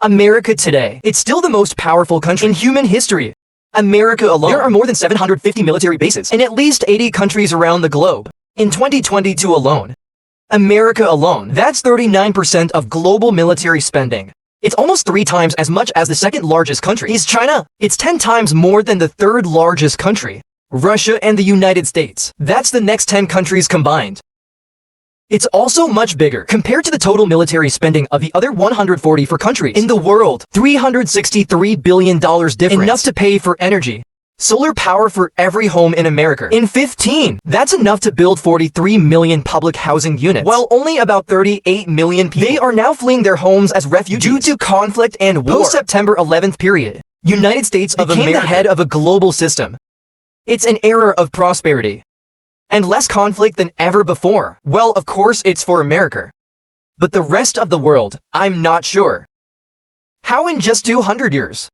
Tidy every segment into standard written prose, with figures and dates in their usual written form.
America today. It's still the most powerful country in human history. America alone. There are more than 750 military bases in at least 80 countries around the globe. In 2022 alone, America alone, that's 39% of global military spending. It's almost 3 times as much as the second largest country is China. It's 10 times more than the third largest country, Russia and the United States. That's the next 10 countries combined. It's also much bigger compared to the total military spending of the other 144 countries in the world. $363 billion difference. Enough to pay for energy, solar power for every home in America. In 15, that's enough to build 43 million public housing units, while only about 38 million people, they are now fleeing their homes as refugees due to conflict and war. Post-September 11th period, United States of America became the head of a global system. It's an era of prosperity and less conflict than ever before. Well, of course it's for America, but the rest of the world, I'm not sure. How in just 200 years,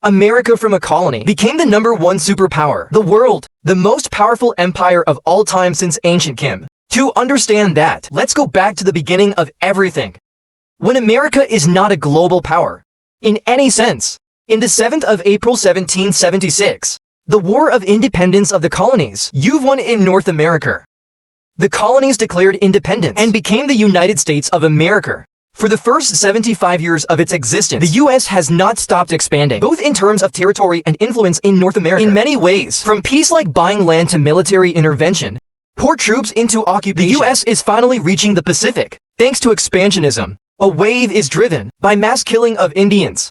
America from a colony became the #1 superpower, the world, the most powerful empire of all time since ancient Kim. To understand that, let's go back to the beginning of everything, when America is not a global power, in any sense. In the 7th of April 1776, the War of Independence of the Colonies, you've won in North America. The colonies declared independence and became the United States of America. For the first 75 years of its existence, the U.S. has not stopped expanding, both in terms of territory and influence in North America. In many ways, from peace like buying land to military intervention, pour troops into occupation, the U.S. is finally reaching the Pacific. Thanks to expansionism, a wave is driven by mass killing of Indians,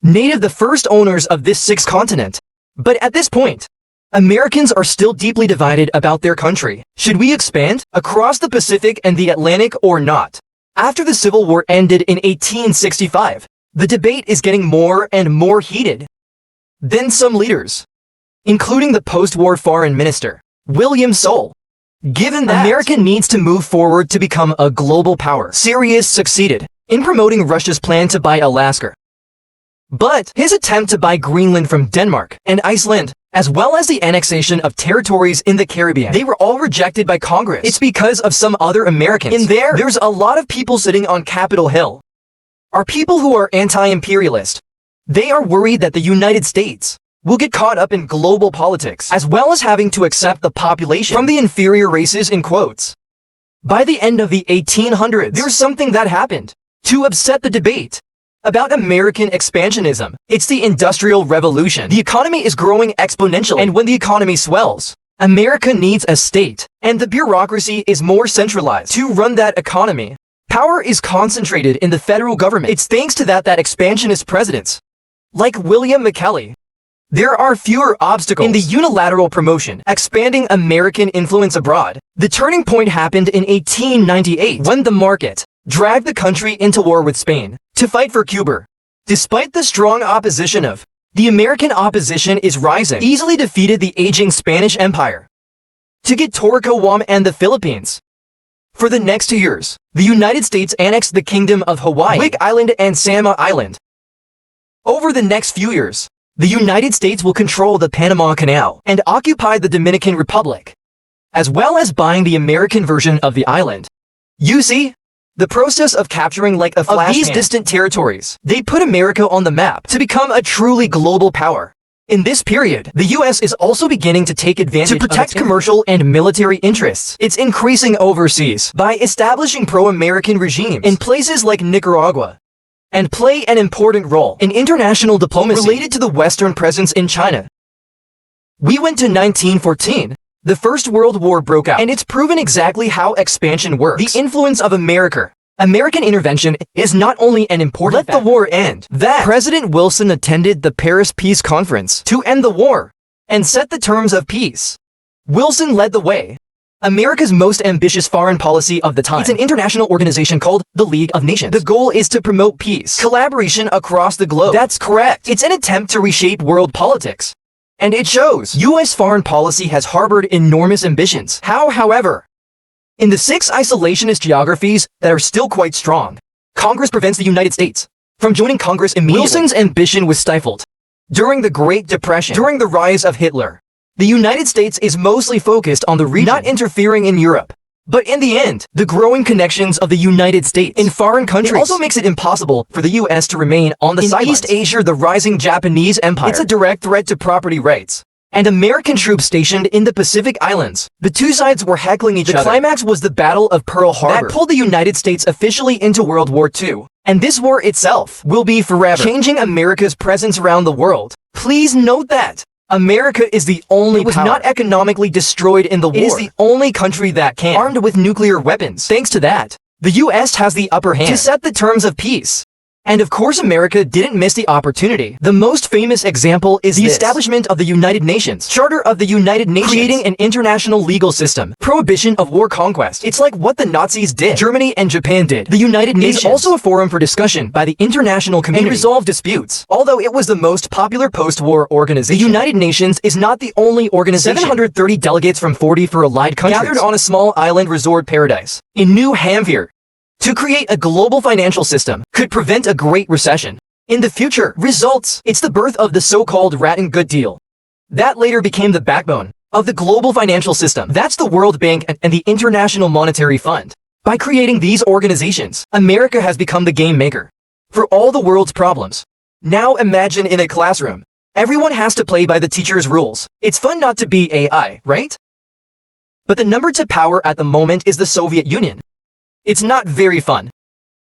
native the first owners of this 6th continent. But at this point, Americans are still deeply divided about their country. Should we expand across the Pacific and the Atlantic or not? After the Civil War ended in 1865, the debate is getting more and more heated. Then some leaders, including the post-war foreign minister, William Soule, given that America needs to move forward to become a global power, Syria succeeded in promoting Russia's plan to buy Alaska. But his attempt to buy Greenland from Denmark and Iceland, as well as the annexation of territories in the Caribbean, they were all rejected by Congress. It's because of some other Americans. In there's a lot of people sitting on Capitol Hill, are people who are anti-imperialist. They are worried that the United States will get caught up in global politics, as well as having to accept the population from the inferior races in quotes. By the end of the 1800s, there's something that happened to upset the debate about American expansionism. It's the Industrial Revolution. The economy is growing exponentially, and when the economy swells, America needs a state, and the bureaucracy is more centralized to run that economy. Power is concentrated in the federal government. It's thanks to that expansionist presidents, like William McKinley, there are fewer obstacles in the unilateral promotion, expanding American influence abroad. The turning point happened in 1898, when the market dragged the country into war with Spain to fight for Cuba. Despite the strong opposition of the American opposition is rising, easily defeated the aging Spanish Empire to get Torco, Guam, and the Philippines. For the next 2 years, the United States annexed the Kingdom of Hawaii, Wake Island, and Sama Island. Over the next few years, the United States will control the Panama Canal and occupy the Dominican Republic, as well as buying the American version of the island. You see, the process of capturing like a flash of these distant territories, they put America on the map to become a truly global power. In this period, the U.S. is also beginning to take advantage to protect commercial and military interests. It's increasing overseas by establishing pro-American regimes in places like Nicaragua, and play an important role in international diplomacy related to the Western presence in China. We went to 1914. The First World War broke out, and it's proven exactly how expansion works. The influence of American intervention is not only an important factor. Let the war end. That President Wilson attended the Paris Peace Conference to end the war and set the terms of peace. Wilson led the way. America's most ambitious foreign policy of the time. It's an international organization called the League of Nations. The goal is to promote peace, collaboration across the globe. That's correct. It's an attempt to reshape world politics. And it shows. U.S. foreign policy has harbored enormous ambitions. However, in the 6 isolationist geographies that are still quite strong, Congress prevents the United States from joining Congress immediately. Wilson's ambition was stifled during the Great Depression. During the rise of Hitler, the United States is mostly focused on the region, not interfering in Europe. But in the end, the growing connections of the United States in foreign countries also makes it impossible for the US to remain on the sidelines. In East Asia, the rising Japanese Empire, it's a direct threat to property rights. And American troops stationed in the Pacific Islands. The two sides were heckling each other. The climax was the Battle of Pearl Harbor that pulled the United States officially into World War II. And this war itself will be forever changing America's presence around the world. Please note that America is the only power not economically destroyed in the war. It is the only country that can, armed with nuclear weapons. Thanks to that, the US has the upper hand to set the terms of peace. And of course, America didn't miss the opportunity. The most famous example is the establishment of the United Nations, Charter of the United Nations, creating an international legal system, prohibition of war conquest. It's like what the Nazis did, Germany and Japan did. The United Nations is also a forum for discussion by the international community and resolve disputes. Although it was the most popular post-war organization, the United Nations is not the only organization. 730 delegates from 44 allied countries gathered on a small island resort paradise in New Hampshire to create a global financial system could prevent a great recession. In the future, results, it's the birth of the so-called Bretton Woods deal. That later became the backbone of the global financial system. That's the World Bank and the International Monetary Fund. By creating these organizations, America has become the game maker for all the world's problems. Now imagine in a classroom, everyone has to play by the teacher's rules. It's fun not to be AI, right? But the number to power at the moment is the Soviet Union. It's not very fun.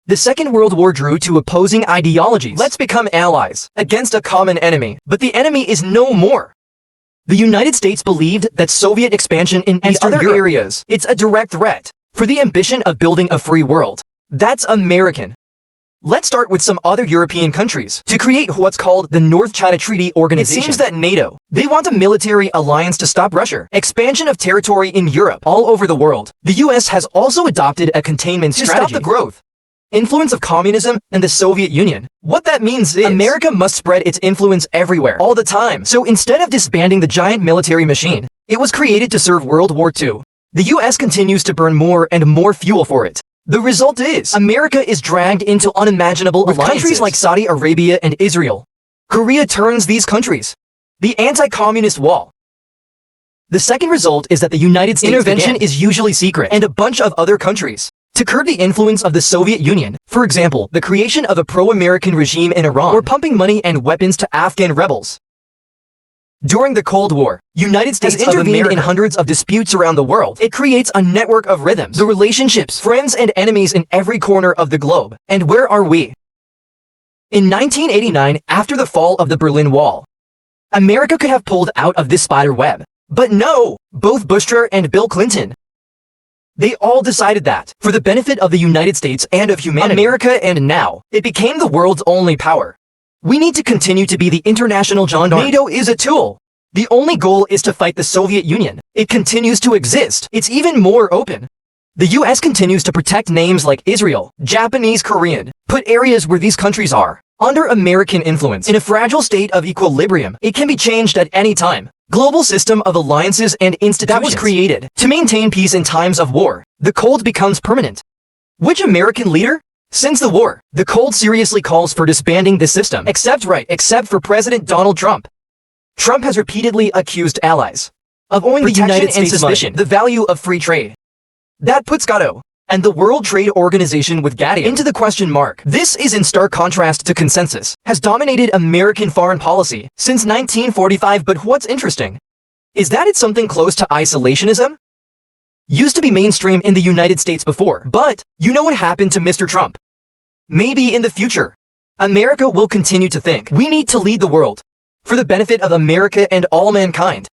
The Second World War drew to opposing ideologies. Let's become allies against a common enemy. But the enemy is no more. The United States believed that Soviet expansion in Eastern other areas, it's a direct threat for the ambition of building a free world. That's American. Let's start with some other European countries to create what's called the North China Treaty Organization. It seems that NATO, they want a military alliance to stop Russia. Expansion of territory in Europe, all over the world. The US has also adopted a containment strategy to stop the growth, influence of communism and the Soviet Union. What that means is America must spread its influence everywhere, all the time. So instead of disbanding the giant military machine, it was created to serve World War II. The US continues to burn more and more fuel for it. The result is, America is dragged into unimaginable alliances with countries like Saudi Arabia and Israel. Korea turns these countries the anti-communist wall. The second result is that the United States intervention is usually secret, and a bunch of other countries to curb the influence of the Soviet Union. For example, the creation of a pro-American regime in Iran, or pumping money and weapons to Afghan rebels. During the Cold War, United States has intervened in hundreds of disputes around the world. It creates a network of rhythms, the relationships, friends and enemies in every corner of the globe. And where are we? In 1989, after the fall of the Berlin Wall, America could have pulled out of this spider web. But no, both Bush and Bill Clinton, they all decided that, for the benefit of the United States and of humanity, America, and now, it became the world's only power. We need to continue to be the international gendarme. NATO is a tool. The only goal is to fight the Soviet Union. It continues to exist. It's even more open. The US continues to protect names like Israel, Japanese, Korean, put areas where these countries are under American influence in a fragile state of equilibrium. It can be changed at any time. Global system of alliances and institutions that was created to maintain peace in times of war. The Cold becomes permanent. Which American leader? Since the war, the Cold seriously calls for disbanding this system, except for President Donald Trump. Trump has repeatedly accused allies of owing the United States suspicion the value of free trade. That puts Gato and the World Trade Organization with Gatia into the question mark. This is in stark contrast to consensus, has dominated American foreign policy since 1945. But what's interesting is that it's something close to isolationism. Used to be mainstream in the United States before, but you know what happened to Mr. Trump? Maybe in the future, America will continue to think we need to lead the world for the benefit of America and all mankind.